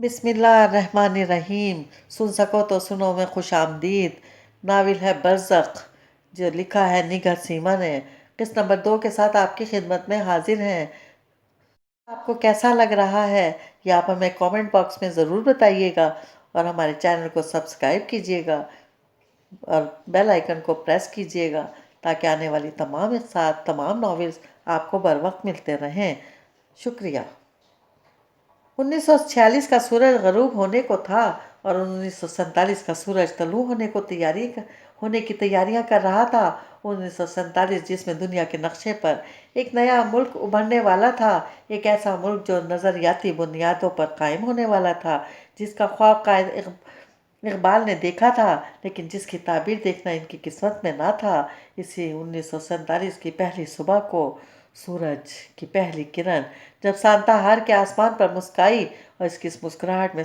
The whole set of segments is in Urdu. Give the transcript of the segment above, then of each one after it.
بسم اللہ الرحمن الرحیم۔ سن سکو تو سنو میں خوش آمدید۔ ناول ہے برزخ، جو لکھا ہے نگر سیما نے۔ قسط نمبر 2 کے ساتھ آپ کی خدمت میں حاضر ہیں۔ آپ کو کیسا لگ رہا ہے یہ آپ ہمیں کامنٹ باکس میں ضرور بتائیے گا، اور ہمارے چینل کو سبسکرائب کیجیے گا اور بیل آئیکن کو پریس کیجیے گا تاکہ آنے والی تمام ناولز آپ کو بر وقت ملتے رہیں۔ شکریہ۔ 1946 کا سورج غروب ہونے کو تھا اور 1947 کا سورج طلوع ہونے کی تیاریاں کر رہا تھا۔ 1947 جس میں دنیا کے نقشے پر ایک نیا ملک ابھرنے والا تھا، ایک ایسا ملک جو نظریاتی بنیادوں پر قائم ہونے والا تھا، جس کا خواب قائد اقبال نے دیکھا تھا، لیکن جس کی تعبیر دیکھنا ان کی قسمت میں نہ تھا۔ اسی 1947 کی پہلی صبح کو سورج کی پہلی کرن جب سانتا ہار کے آسمان پر مسکائی، اور اس کی مسکراہٹ میں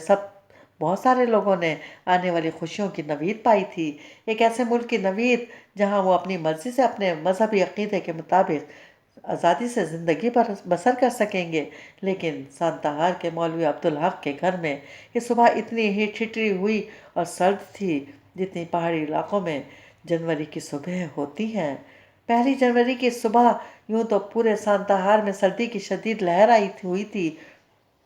بہت سارے لوگوں نے آنے والی خوشیوں کی نوید پائی تھی۔ ایک ایسے ملک کی نوید جہاں وہ اپنی مرضی سے اپنے مذہبی عقیدے کے مطابق آزادی سے زندگی بسر کر سکیں گے۔ لیکن سانتاہار کے مولوی عبدالحق کے گھر میں یہ صبح اتنی ہی ٹھٹری ہوئی اور سرد تھی جتنی پہاڑی علاقوں میں جنوری کی صبح ہوتی ہیں۔ پہلی جنوری کی صبح یوں تو پورے سانتاہار میں سردی کی شدید لہر آئی ہوئی تھی۔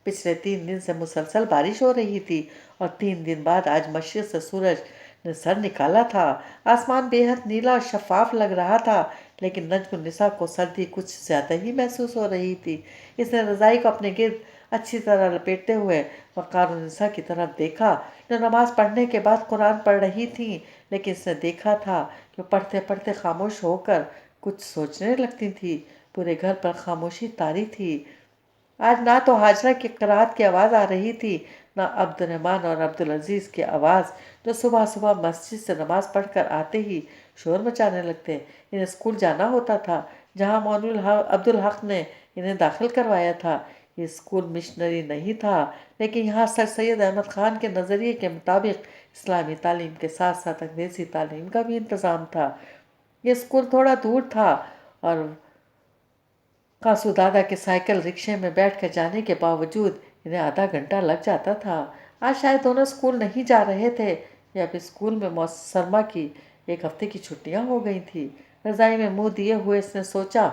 پچھلے 3 دن سے مسلسل بارش ہو رہی تھی، اور 3 دن بعد آج مشرق سے سورج نے سر نکالا تھا۔ آسمان بے حد نیلا اور شفاف لگ رہا تھا، لیکن نجم النساء کو سردی کچھ زیادہ ہی محسوس ہو رہی تھی۔ اس نے رضائی کو اپنے گرد اچھی طرح لپیٹتے ہوئے وقار النساء کی طرف دیکھا، جو نماز پڑھنے کے بعد قرآن پڑھ رہی تھیں، لیکن اس نے دیکھا تھا کہ پڑھتے پڑھتے خاموش ہو کر کچھ سوچنے لگتی تھی۔ پورے گھر پر خاموشی طاری تھی۔ آج نہ تو حاجرہ کی قرأت کی آواز آ رہی تھی، نہ عبد الرحمن اور عبدالعزیز کی آواز، جو صبح صبح مسجد سے نماز پڑھ کر آتے ہی شور مچانے لگتے۔ انہیں اسکول جانا ہوتا تھا، جہاں مولوی عبدالحق نے انہیں داخل کروایا تھا۔ یہ اسکول مشنری نہیں تھا، لیکن یہاں سر سید احمد خان کے نظریے کے مطابق اسلامی تعلیم کے ساتھ ساتھ انگریزی تعلیم کا بھی انتظام تھا۔ یہ اسکول تھوڑا دور تھا، اور قاسو دادا کے سائیکل رکشے میں بیٹھ کر جانے کے باوجود انہیں آدھا گھنٹہ لگ جاتا تھا۔ آج شاید دونوں اسکول نہیں جا رہے تھے، یا اب اسکول میں محترمہ کی 1 ہفتے کی چھٹیاں ہو گئی تھیں۔ رضائی میں منہ دیے ہوئے اس نے سوچا،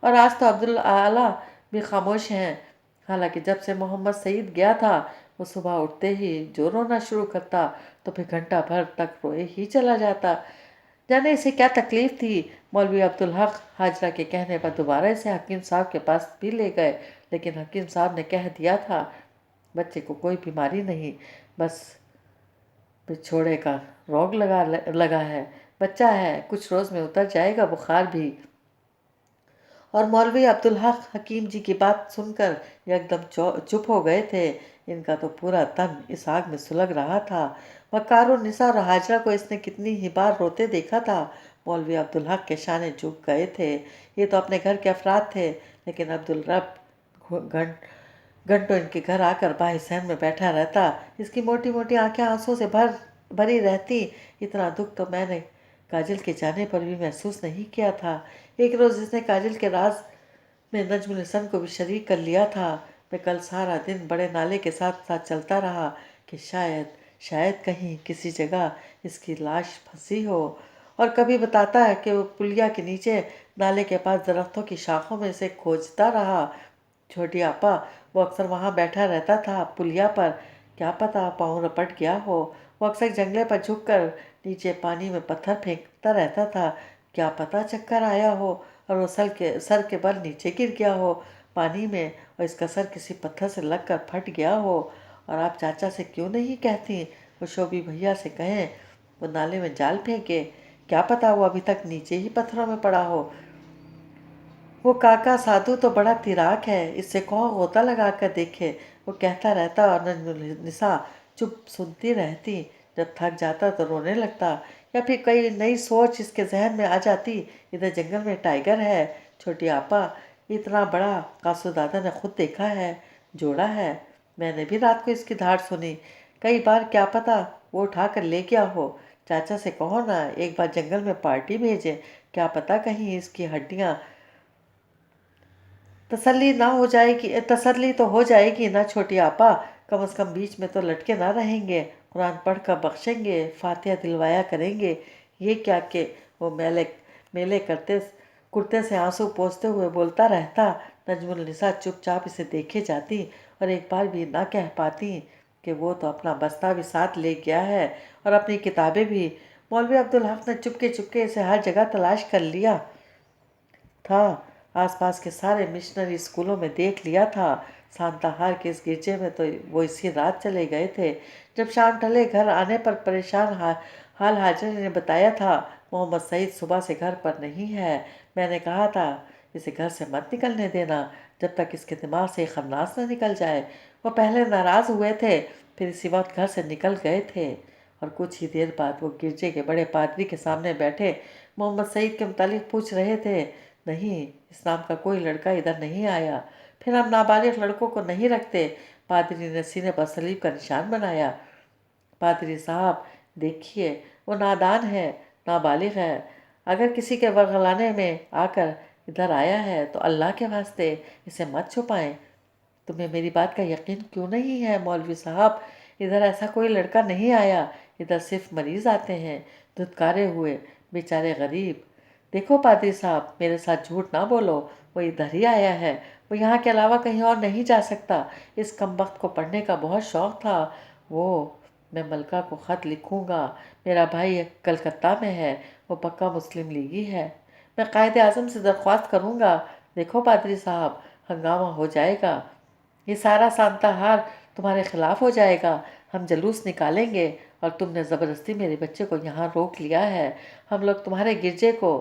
اور آج تو عبدالعالی بھی خاموش ہیں۔ حالانکہ جب سے محمد سعید گیا تھا، وہ صبح اٹھتے ہی جو رونا شروع کرتا تو پھر گھنٹہ بھر تک روئے ہی چلا جاتا۔ جانے اسے کیا تکلیف تھی۔ مولوی عبدالحق حاجرہ کے کہنے پر دوبارہ اسے حکیم صاحب کے پاس بھی لے گئے، لیکن حکیم صاحب نے کہہ دیا تھا، بچے کو کوئی بیماری نہیں، بس بچھوڑے کا روگ لگا ہے، بچہ ہے، کچھ روز میں اتر جائے گا بخار بھی۔ اور مولوی عبدالحق حکیم جی کی بات سن کر یکدم چپ ہو گئے تھے۔ ان کا تو پورا تن اس آگ میں سلگ رہا تھا۔ وقار النساء اور حاجرہ کو اس نے کتنی ہی بار روتے دیکھا تھا۔ مولوی عبدالحق کے شانے جھک گئے تھے۔ یہ تو اپنے گھر کے افراد تھے، لیکن عبدالرب گھنٹوں ان کے گھر آ کر باحسین میں بیٹھا رہتا، اس کی موٹی موٹی آنکھیں آنسوں سے بھری رہتی۔ اتنا دکھ تو میں نے کاجل کے جانے پر بھی محسوس نہیں کیا تھا۔ ایک روز اس نے کاجل کے راز میں نجم الحسن کو بھی شریک کر لیا تھا۔ میں کل سارا دن بڑے نالے کے ساتھ ساتھ چلتا رہا کہ شاید کہیں کسی جگہ اس کی لاش پھنسی ہو، اور کبھی بتاتا ہے کہ وہ پلیا کے نیچے نالے کے پاس درختوں کی شاخوں میں اسے کھوجتا رہا۔ چھوٹی آپا، وہ اکثر وہاں بیٹھا رہتا تھا پلیا پر، کیا پتا پاؤں رپٹ گیا ہو۔ وہ اکثر جنگلے پر جھک کر نیچے پانی میں پتھر پھینکتا رہتا تھا، کیا پتا چکر آیا ہو اور وہ سر کے بل نیچے گر گیا ہو پانی میں، اور اس کا سر کسی پتھر سے لگ کر پھٹ گیا ہو۔ اور آپ چاچا سے کیوں نہیں کہتی، وہ شوبی بھیا سے کہیں وہ نالے میں جال پھینکے، کیا پتا وہ ابھی تک نیچے ہی پتھروں میں پڑا ہو۔ وہ کاکا سادھو تو بڑا تیراک ہے، اس سے کہو غوطہ لگا کر دیکھے، وہ کہتا رہتا، اور نجم النساء چپ سنتی رہتی۔ جب تھک جاتا تو رونے لگتا، یا پھر کوئی نئی سوچ اس کے ذہن میں آ جاتی، ادھر جنگل میں ٹائیگر ہے، چھوٹی آپا، اتنا بڑا قاسو دادا نے خود دیکھا ہے، جوڑا ہے، میں نے بھی رات کو اس کی دھاڑ سنی کئی بار، کیا پتا وہ اٹھا کر لے گیا ہو۔ چاچا سے کہو نا ایک بار جنگل میں پارٹی بھیجے، کیا پتا کہیں اس کی ہڈیاں تسلی تو ہو جائے گی نا چھوٹی آپا، کم از کم بیچ میں تو لٹکے نہ رہیں گے، قرآن پڑھ کر بخشیں گے، فاتحہ دلوایا کریں گے۔ یہ کیا کہ وہ میلے میلے کرتے سے آنسو پوچھتے ہوئے بولتا رہتا۔ نجم النساء چپ چاپ اسے دیکھے جاتی اور ایک بار بھی نہ کہہ پاتی کہ وہ تو اپنا بستہ بھی ساتھ لے گیا ہے اور اپنی کتابیں بھی۔ مولوی عبدالحق نے چپکے چپکے اسے ہر جگہ تلاش کر لیا تھا، آس پاس کے سارے مشنری اسکولوں میں دیکھ لیا تھا، سانتا ہار کے اس گرجے میں تو وہ اسی رات چلے گئے تھے۔ جب شام ڈھلے گھر آنے پر پریشان حال حاجر نے بتایا تھا، محمد سعید صبح سے گھر پر نہیں ہے، میں نے کہا تھا اسے گھر سے مت نکلنے دینا جب تک اس کے دماغ سے ایک خناس نہ نکل جائے۔ وہ پہلے ناراض ہوئے تھے، پھر اسی وقت گھر سے نکل گئے تھے، اور کچھ ہی دیر بعد وہ گرجے کے بڑے پادری کے سامنے بیٹھے محمد سعید کے متعلق پوچھ رہے تھے۔ نہیں، اس نام کا کوئی لڑکا ادھر نہیں آیا، پھر ہم نابالغ لڑکوں کو نہیں رکھتے۔ پادری نے سینے پر صلیب کا نشان بنایا۔ پادری صاحب دیکھیے، وہ نادان ہے، نابالغ ہے، اگر کسی کے ورغلانے میں آ کر ادھر آیا ہے تو اللہ کے واسطے اسے مت چھپائیں۔ تمہیں میری بات کا یقین کیوں نہیں ہے مولوی صاحب؟ ادھر ایسا کوئی لڑکا نہیں آیا، ادھر صرف مریض آتے ہیں، دھتکارے ہوئے، بیچارے غریب۔ دیکھو پادری صاحب، میرے ساتھ جھوٹ نہ بولو، وہ ادھر ہی آیا ہے، وہ یہاں کے علاوہ کہیں اور نہیں جا سکتا۔ اس کمبخت کو پڑھنے کا بہت شوق تھا۔ میں ملکہ کو خط لکھوں گا، میرا بھائی کلکتہ میں ہے، وہ پکا مسلم لیگی ہے، میں قائد اعظم سے درخواست کروں گا۔ دیکھو پادری صاحب، ہنگامہ ہو جائے گا، یہ سارا سانتا ہار تمہارے خلاف ہو جائے گا، ہم جلوس نکالیں گے، اور تم نے زبردستی میرے بچے کو یہاں روک لیا ہے، ہم لوگ تمہارے گرجے کو۔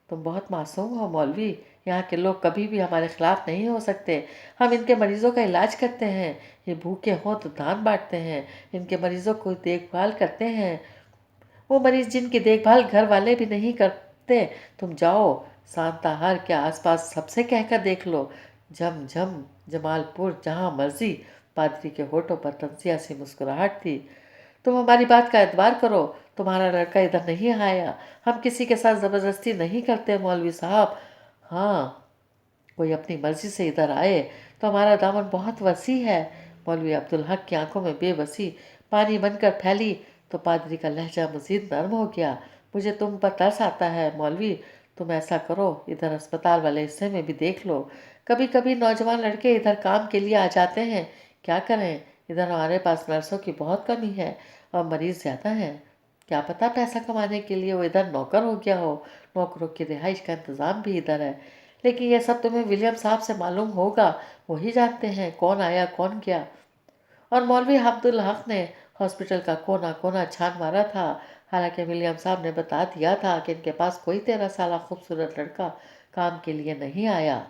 تم بہت معصوم ہو مولوی، یہاں کے لوگ کبھی بھی ہمارے خلاف نہیں ہو سکتے، ہم ان کے مریضوں کا علاج کرتے ہیں، یہ بھوکے ہوں تو دان بانٹتے ہیں، ان کے مریضوں کو دیکھ بھال کرتے ہیں، وہ مریض جن کی دیکھ بھال گھر والے بھی نہیں کرتے۔ تم جاؤ سانتا ہار کے آس پاس سب سے کہہ کر دیکھ لو، جم جم، جمال پور، جہاں مرضی۔ پادری کے ہونٹوں پر تنزیہ سی مسکراہٹ تھی۔ تم ہماری بات کا اعتبار کرو، تمہارا لڑکا ادھر نہیں آیا، ہم کسی کے ساتھ زبردستی نہیں کرتے مولوی صاحب۔ ہاں، کوئی اپنی مرضی سے ادھر آئے تو ہمارا دامن بہت وسیع ہے۔ مولوی عبدالحق کی آنکھوں میں بے بسی پانی بن کر پھیلی تو پادری کا لہجہ مزید نرم ہو گیا۔ مجھے تم پر ترس آتا ہے مولوی، تم ایسا کرو، ادھر اسپتال والے حصے میں بھی دیکھ لو، کبھی کبھی نوجوان لڑکے ادھر کام کے لیے آ جاتے ہیں، کیا کریں، ادھر ہمارے پاس نرسوں کی بہت کمی ہے اور مریض زیادہ ہیں، کیا پتہ پیسہ کمانے کے لیے وہ ادھر نوکر ہو گیا ہو، نوکروں کی رہائش کا انتظام بھی ادھر ہے، لیکن یہ سب تمہیں ولیم صاحب سے معلوم ہوگا، وہی جانتے ہیں کون آیا کون گیا۔ اور مولوی عبدالحق نے ہاسپٹل کا کونا کونا چھان مارا تھا، حالانکہ ولیم صاحب نے بتا دیا تھا کہ ان کے پاس کوئی 13 سالہ خوبصورت لڑکا کام کے لیے نہیں آیا۔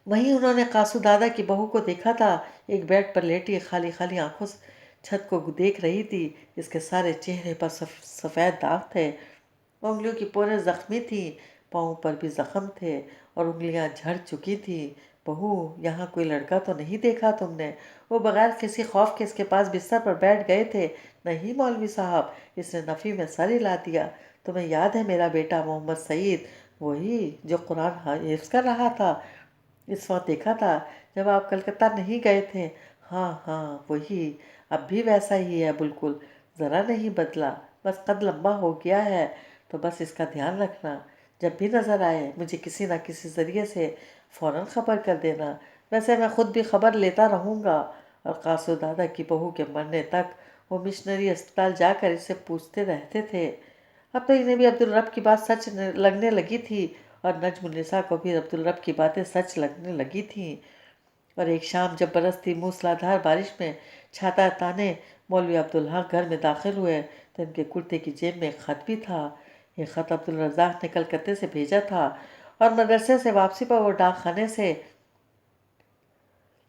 وہیں انہوں نے قاسو دادا کی بہو کو دیکھا تھا، ایک بیڈ پر لیٹی خالی خالی آنکھوں سے چھت کو دیکھ رہی تھی، اس کے سارے چہرے پر سفید داغ تھے، انگلیوں کی پوریں زخمی تھیں، پاؤں پر بھی زخم تھے اور انگلیاں جھڑ چکی تھیں۔ بہو، یہاں کوئی لڑکا تو نہیں دیکھا تم نے؟ وہ بغیر کسی خوف کے اس کے پاس بستر پر بیٹھ گئے تھے۔ نہیں مولوی صاحب، اس نے نفی میں سر ہلا دیا۔ تمہیں یاد ہے میرا بیٹا محمد سعید، وہی جو قرآن حفظ کر رہا تھا، اس وقت دیکھا تھا جب آپ کلکتہ نہیں گئے تھے؟ ہاں ہاں، وہی، اب بھی ویسا ہی ہے بالکل، ذرا نہیں بدلا، بس قد لمبا ہو گیا ہے، تو بس اس کا دھیان رکھنا، جب بھی نظر آئے مجھے کسی نہ کسی ذریعے سے فوراً خبر کر دینا، ویسے میں خود بھی خبر لیتا رہوں گا۔ اور قاسو دادا کی بہو کے مرنے تک وہ مشنری اسپتال جا کر اسے پوچھتے رہتے تھے۔ اب تو انہیں بھی عبدالرب کی بات سچ لگنے لگی تھی، اور نجم النساء کو بھی عبدالرب کی باتیں سچ لگنے لگی تھیں۔ اور ایک شام جب برستی موسلادھار بارش میں چھاتا تانے مولوی عبدالحق گھر میں داخل ہوئے تو ان کے کرتے کی جیب میں ایک خط بھی تھا۔ یہ خط عبدالرزاق نے کلکتے سے بھیجا تھا، اور مدرسے سے واپسی پر وہ ڈاک خانے سے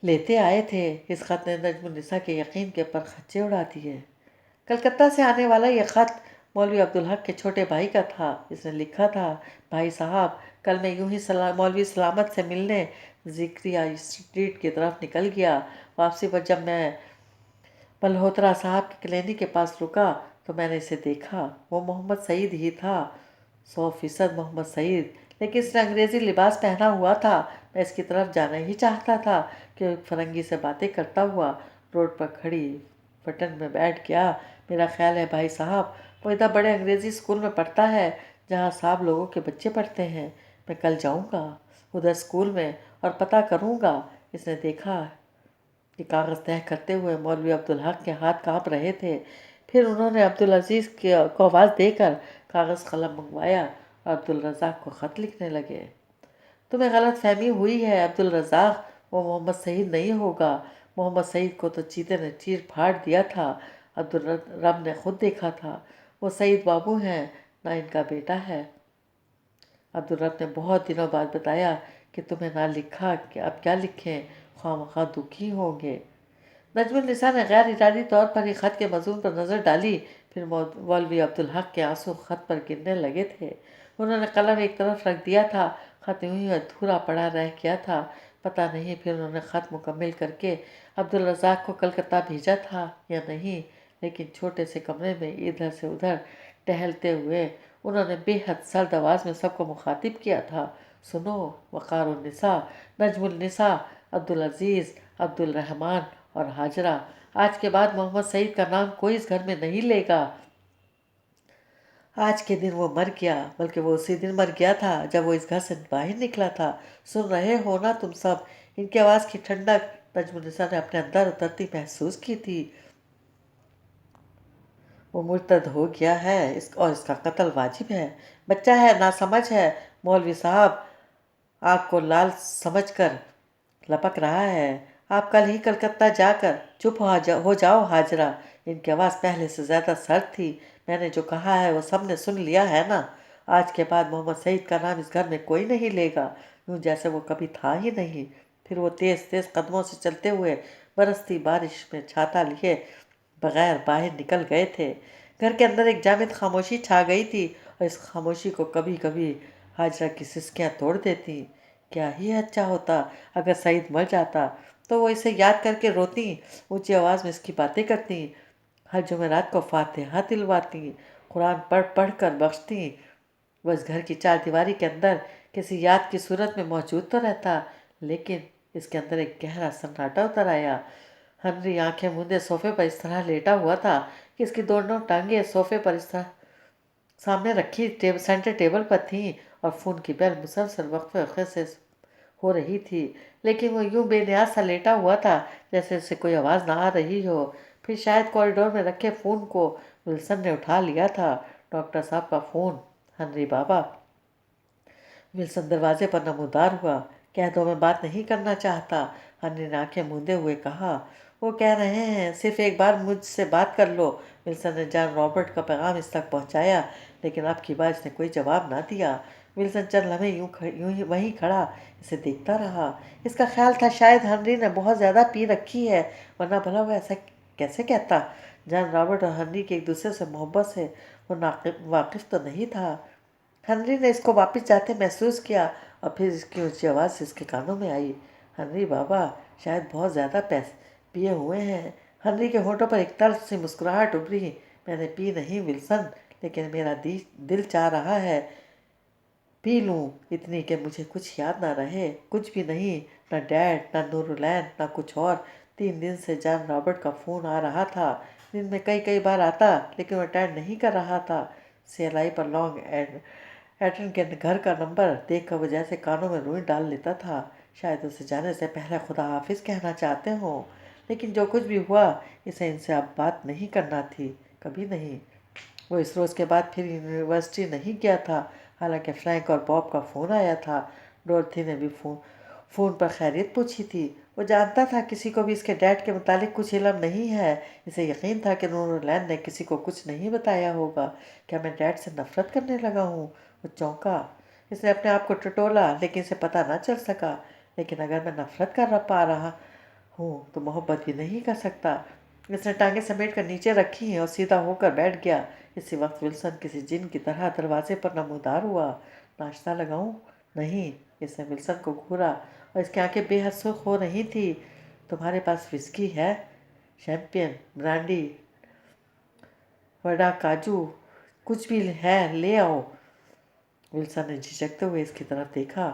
لیتے آئے تھے۔ اس خط نے نجم النساء کے یقین کے پرخچے اڑا دیے۔ کلکتہ سے آنے والا یہ خط مولوی عبدالحق کے چھوٹے بھائی کا تھا۔ اس نے لکھا تھا، بھائی صاحب، کل میں یوں ہی مولوی سلامت سے ملنے ذکریہ اسٹریٹ کی طرف نکل گیا، واپسی پر جب میں ملہوترا صاحب کی کلینک کے پاس رکا تو میں نے اسے دیکھا، وہ محمد سعید ہی تھا، 100% محمد سعید، لیکن اس نے انگریزی لباس پہنا ہوا تھا۔ میں اس کی طرف جانا ہی چاہتا تھا کہ ایک فرنگی سے باتیں کرتا ہوا روڈ پر کھڑی پٹن میں بیٹھ گیا۔ میرا خیال ہے بھائی صاحب وہ ادھر بڑے انگریزی اسکول میں پڑھتا ہے جہاں صاحب لوگوں کے بچے پڑھتے ہیں۔ میں کل جاؤں گا ادھر اسکول میں اور پتہ کروں گا۔ اس نے دیکھا کہ کاغذ طے کرتے ہوئے مولوی عبدالحق کے ہاتھ کانپ رہے تھے۔ پھر انہوں نے عبدالعزیز کو آواز دے کر کاغذ قلم منگوایا اور عبدالرزاق کو خط لکھنے لگے۔ تمہیں غلط فہمی ہوئی ہے عبدالرزاق، وہ محمد سعید نہیں ہوگا۔ محمد سعید کو تو چیتے نے چیر پھاڑ دیا تھا۔ عبدالرب نے خود دیکھا تھا۔ وہ سعید بابو ہیں، نہ ان کا بیٹا ہے۔ عبدالرب نے بہت دنوں بعد بتایا کہ تمہیں نہ لکھا کہ اب کیا لکھیں، خواہ مخواہ دکھی ہوں گے۔ نجم النساء نے غیر ارادی طور پر ہی خط کے مضمون پر نظر ڈالی۔ پھر مولوی عبدالحق کے آنسو خط پر گرنے لگے تھے۔ انہوں نے قلم ایک طرف رکھ دیا تھا۔ خط یوں ہی ادھورا پڑا رہ گیا تھا۔ پتہ نہیں پھر انہوں نے خط مکمل کر کے عبدالرزاق کو کلکتہ بھیجا تھا یا نہیں، لیکن چھوٹے سے کمرے میں ادھر سے ادھر ٹہلتے ہوئے انہوں نے بے حد سرد آواز میں سب کو مخاطب کیا تھا۔ سنو، وقار النساء، نجم النساء، عبدالعزیز، عبدالرحمن اور ہاجرہ، آج کے بعد محمد سعید کا نام کوئی اس گھر میں نہیں لے گا۔ آج کے دن وہ مر گیا، بلکہ وہ اسی دن مر گیا تھا جب وہ اس گھر سے باہر نکلا تھا۔ سن رہے ہو نا تم سب؟ ان کی آواز کی ٹھنڈک نجم النساء نے اپنے اندر اترتی محسوس کی تھی۔ وہ مرتد ہو گیا ہے اور اس کا قتل واجب ہے۔ بچہ ہے، ناسمجھ ہے۔ مولوی صاحب آگ کو لال سمجھ کر لپک رہا ہے۔ آپ کل ہی کلکتہ جا کر چپ ہو جاؤ ہاجرہ۔ ان کی آواز پہلے سے زیادہ سرد تھی۔ میں نے جو کہا ہے وہ سب نے سن لیا ہے نا؟ آج کے بعد محمد سعید کا نام اس گھر میں کوئی نہیں لے گا، یوں جیسے وہ کبھی تھا ہی نہیں۔ پھر وہ تیز تیز قدموں سے چلتے ہوئے برستی بارش میں چھاتا لیے بغیر باہر نکل گئے تھے۔ گھر کے اندر ایک جامد خاموشی چھا گئی تھی اور اس خاموشی کو کبھی کبھی ہاجرہ کی سسکیاں توڑ دیتی۔ کیا ہی اچھا ہوتا اگر سعید مر جاتا تو وہ اسے یاد کر کے روتی، اونچی آواز میں اس کی باتیں کرتی، ہر جمعرات کو فاتحہ دلواتی، قرآن پڑھ پڑھ کر بخشتی۔ وہ اس گھر کی چار دیواری کے اندر کسی یاد کی صورت میں موجود تو رہتا، لیکن اس کے اندر ایک گہرا سناٹا اتر آیا۔ ہنری آنکھیں موندے صوفے پر اس طرح لیٹا ہوا تھا کہ اس کی دونوں ٹانگیں صوفے پر اس طرح سامنے رکھی سینٹر ٹیبل پر تھیں اور فون کی بیل مسلسل وقفے وقفے سے ہو رہی تھی، لیکن وہ یوں بے نیاز سا لیٹا ہوا تھا جیسے اسے کوئی آواز نہ آ رہی ہو۔ پھر شاید کوریڈور میں رکھے فون کو ولسن نے اٹھا لیا تھا۔ ڈاکٹر صاحب کا فون۔ ہنری بابا۔ ولسن دروازے پر نمودار ہوا۔ کہہ دو میں بات نہیں کرنا چاہتا، ہنری نے آنکھیں موندے ہوئے کہا۔ وہ کہہ رہے ہیں صرف ایک بار مجھ سے بات کر لو۔ ولسن نے جان رابرٹ کا پیغام اس تک پہنچایا، لیکن اب کی بار اس نے کوئی جواب نہ دیا۔ ولسن چند لمحے یوں ہی وہیں کھڑا اسے دیکھتا رہا۔ اس کا خیال تھا شاید ہنری نے بہت زیادہ پی رکھی ہے، ورنہ بھلا وہ ایسا کیسے کہتا؟ جان رابرٹ اور ہنری کی ایک دوسرے سے محبت سے وہ واقف تو نہیں تھا۔ ہنری نے اس کو واپس جاتے محسوس کیا اور پھر اس کی اونچی آواز اس کے کانوں میں آئی۔ ہنری بابا شاید بہت زیادہ پیے ہوئے ہیں۔ ہنری کے ہونٹوں پر ایک طرف سی مسکراہٹ ابھری۔ میں نے پی نہیں ولسن، لیکن میرا دل چاہ رہا ہے پی لوں، اتنی کہ مجھے کچھ یاد نہ رہے، کچھ بھی نہیں، نہ ڈیڈ، نہ نورالعین، نہ کچھ اور۔ 3 دن سے جان رابرٹ کا فون آ رہا تھا، دن میں کئی بار آتا، لیکن وہ اٹینڈ نہیں کر رہا تھا۔ CLI پر لانگ ایٹن کے گھر کا نمبر دیکھ کر وہ جیسے کانوں میں روئی ڈال لیتا تھا۔ شاید اسے جانے سے پہلے خدا حافظ کہنا چاہتے ہوں، لیکن جو کچھ بھی ہوا اسے ان سے اب بات نہیں کرنا تھی، کبھی نہیں۔ وہ اس روز کے بعد پھر یونیورسٹی نہیں گیا تھا، حالانکہ فرینک اور باب کا فون آیا تھا۔ ڈورتھی نے بھی فون پر خیریت پوچھی تھی۔ وہ جانتا تھا کسی کو بھی اس کے ڈیڈ کے متعلق کچھ علم نہیں ہے۔ اسے یقین تھا کہ نورالعین نے کسی کو کچھ نہیں بتایا ہوگا۔ کیا میں ڈیڈ سے نفرت کرنے لگا ہوں؟ وہ چونکا۔ اس نے اپنے آپ کو ٹٹولا، لیکن اسے پتہ نہ چل سکا۔ لیکن اگر میں نفرت کر پا رہا ہوں تو محبت بھی نہیں کر سکتا۔ اس نے ٹانگیں سمیٹ کر نیچے رکھی اور سیدھا ہو کر بیٹھ گیا۔ اسی وقت ولسن کسی جن کی طرح دروازے پر نمودار ہوا۔ ناشتہ لگاؤں؟ نہیں۔ اس نے ولسن کو گھورا اور اس کی آنکھیں بے حد سرخ ہو رہی تھی۔ تمہارے پاس وسکی ہے؟ شیمپین، برانڈی، وڈا کاجو، کچھ بھی ہے لے آؤ۔ ولسن نے جھجکتے ہوئے اس کی طرف دیکھا۔